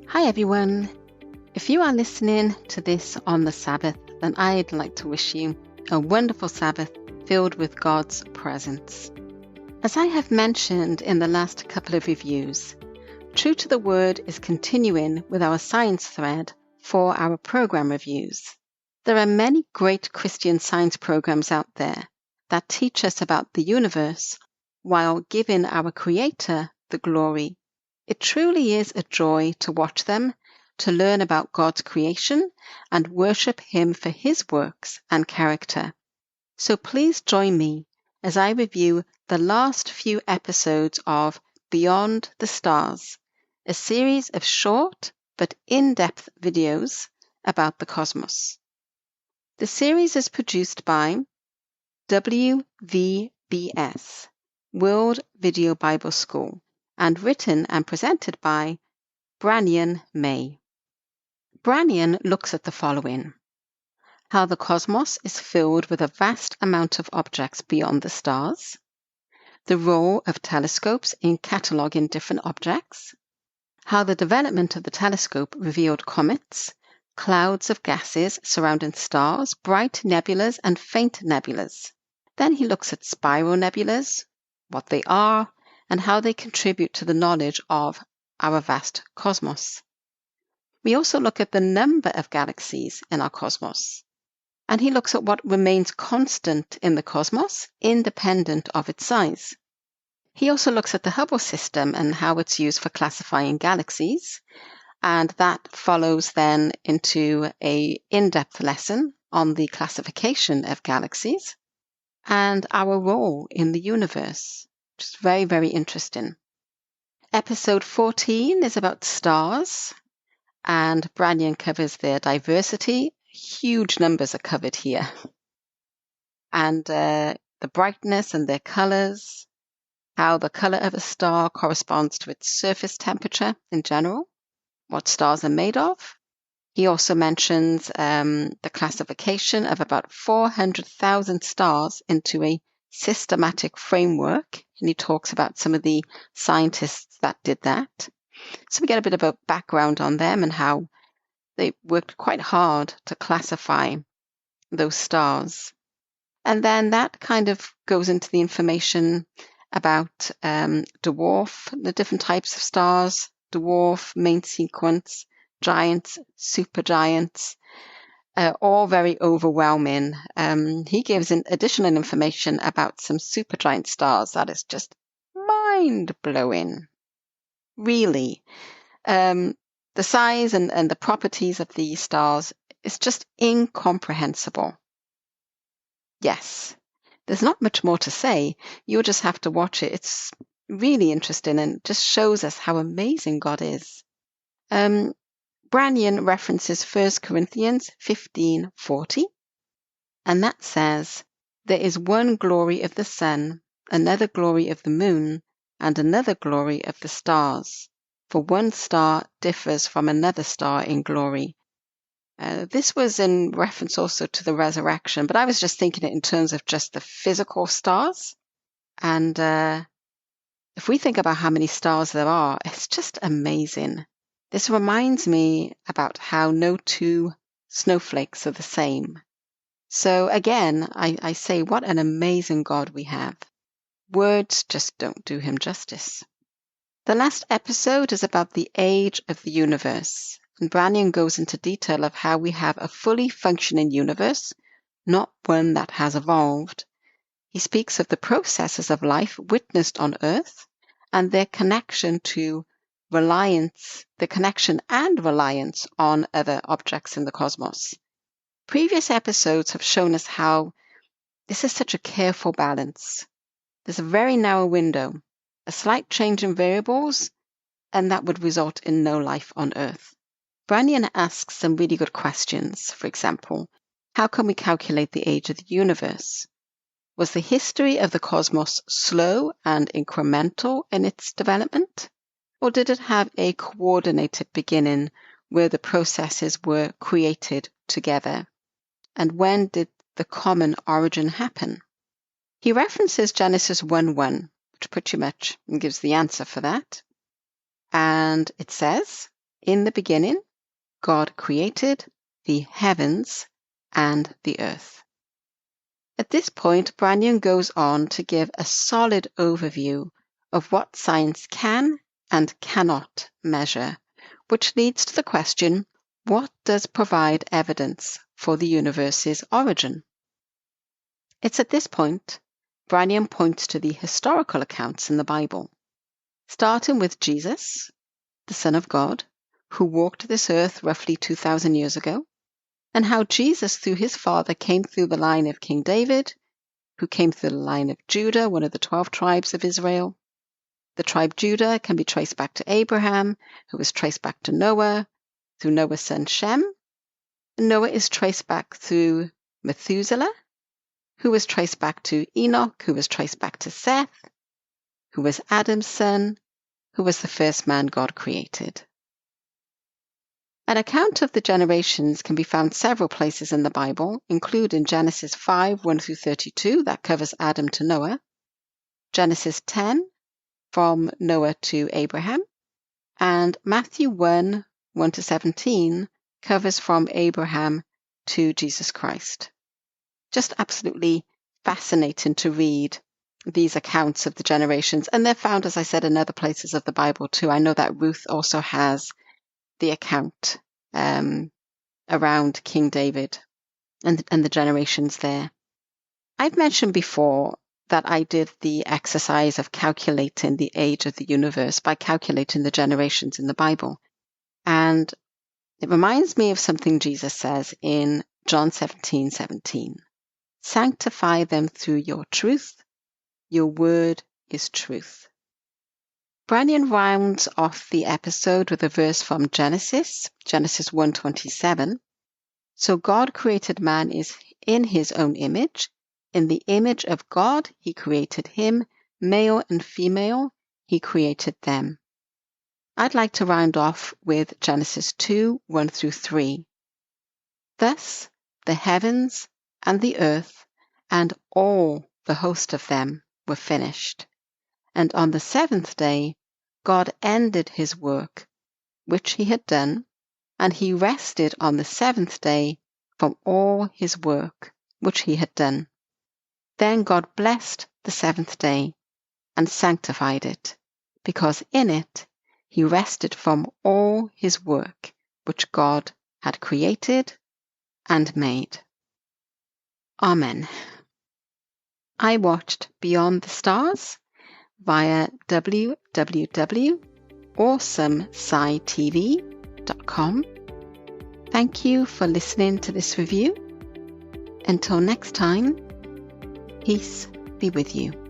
Hi everyone. If you are listening to this on the Sabbath, then I'd like to wish you a wonderful Sabbath filled with God's presence. As I have mentioned in the last couple of reviews, True to the Word is continuing with our science thread for our program reviews. There are many great Christian science programs out there that teach us about the universe while giving our Creator the glory. It truly is a joy to watch them, to learn about God's creation and worship Him for His works and character. So please join me as I review the last few episodes of Beyond the Stars, a series of short but in-depth videos about the cosmos. The series is produced by WVBS, World Video Bible School, and written and presented by Branyon May. Branyon looks at the following: how the cosmos is filled with a vast amount of objects beyond the stars, the role of telescopes in cataloguing different objects, how the development of the telescope revealed comets, clouds of gases surrounding stars, bright nebulas and faint nebulas. Then he looks at spiral nebulas, what they are, and how they contribute to the knowledge of our vast cosmos. We also look at the number of galaxies in our cosmos, and he looks at what remains constant in the cosmos, independent of its size. He also looks at the Hubble system and how it's used for classifying galaxies, and that follows then into an in-depth lesson on the classification of galaxies and our role in the universe, which is very, very interesting. Episode 14 is about stars, and Branyon covers their diversity. Huge numbers are covered here. And the brightness and their colors, how the color of a star corresponds to its surface temperature in general, what stars are made of. He also mentions the classification of about 400,000 stars into a systematic framework, and he talks about some of the scientists that did that. So we get a bit of a background on them and how they worked quite hard to classify those stars. And then that kind of goes into the information about dwarf, the different types of stars, dwarf, main sequence, giants, supergiants, all very overwhelming. He gives additional information about some supergiant stars that is just mind-blowing. Really. The size and the properties of these stars is just incomprehensible. Yes, there's not much more to say. You'll just have to watch it. It's really interesting and just shows us how amazing God is. Branyon references 1 Corinthians 15:40, and that says, "There is one glory of the sun, another glory of the moon, and another glory of the stars. For one star differs from another star in glory." This was in reference also to the resurrection, but I was just thinking it in terms of just the physical stars. And if we think about how many stars there are, it's just amazing. This reminds me about how no two snowflakes are the same. So again, I say, what an amazing God we have. Words just don't do him justice. The last episode is about the age of the universe, and Branyon goes into detail of how we have a fully functioning universe, not one that has evolved. He speaks of the processes of life witnessed on Earth and their connection to the connection and reliance on other objects in the cosmos. Previous episodes have shown us how this is such a careful balance. There's a very narrow window, a slight change in variables, and that would result in no life on Earth. Branyon asks some really good questions. For example, how can we calculate the age of the universe? Was the history of the cosmos slow and incremental in its development? Or did it have a coordinated beginning where the processes were created together? And when did the common origin happen? He references Genesis 1:1, which pretty much gives the answer for that. And it says, in the beginning, God created the heavens and the earth. At this point, Branyon goes on to give a solid overview of what science can and cannot measure, which leads to the question, what does provide evidence for the universe's origin? It's at this point Branyon points to the historical accounts in the Bible, starting with Jesus, the Son of God, who walked this earth roughly 2,000 years ago, and how Jesus, through his father, came through the line of King David, who came through the line of Judah, one of the 12 tribes of Israel. The tribe Judah can be traced back to Abraham, who was traced back to Noah, through Noah's son Shem. And Noah is traced back through Methuselah, who was traced back to Enoch, who was traced back to Seth, who was Adam's son, who was the first man God created. An account of the generations can be found several places in the Bible, including Genesis 5:1-32, that covers Adam to Noah, Genesis 10, from Noah to Abraham, and Matthew 1:1-17 covers from Abraham to Jesus Christ. Just absolutely fascinating to read these accounts of the generations, and they're found, as I said, in other places of the Bible too. I know that Ruth also has the account around King David and the generations there. I've mentioned before that I did the exercise of calculating the age of the universe by calculating the generations in the Bible. And it reminds me of something Jesus says in John 17:17. Sanctify them through your truth. Your word is truth. Branyon rounds off the episode with a verse from Genesis 1:27. So God created man in his own image. In the image of God, he created him. Male and female, he created them. I'd like to round off with Genesis 2:1-3. Thus the heavens and the earth and all the host of them were finished. And on the seventh day, God ended his work, which he had done, and he rested on the seventh day from all his work, which he had done. Then God blessed the seventh day and sanctified it, because in it he rested from all his work, which God had created and made. Amen. I watched Beyond the Stars via www.awesomescitv.com. Thank you for listening to this review. Until next time, peace be with you.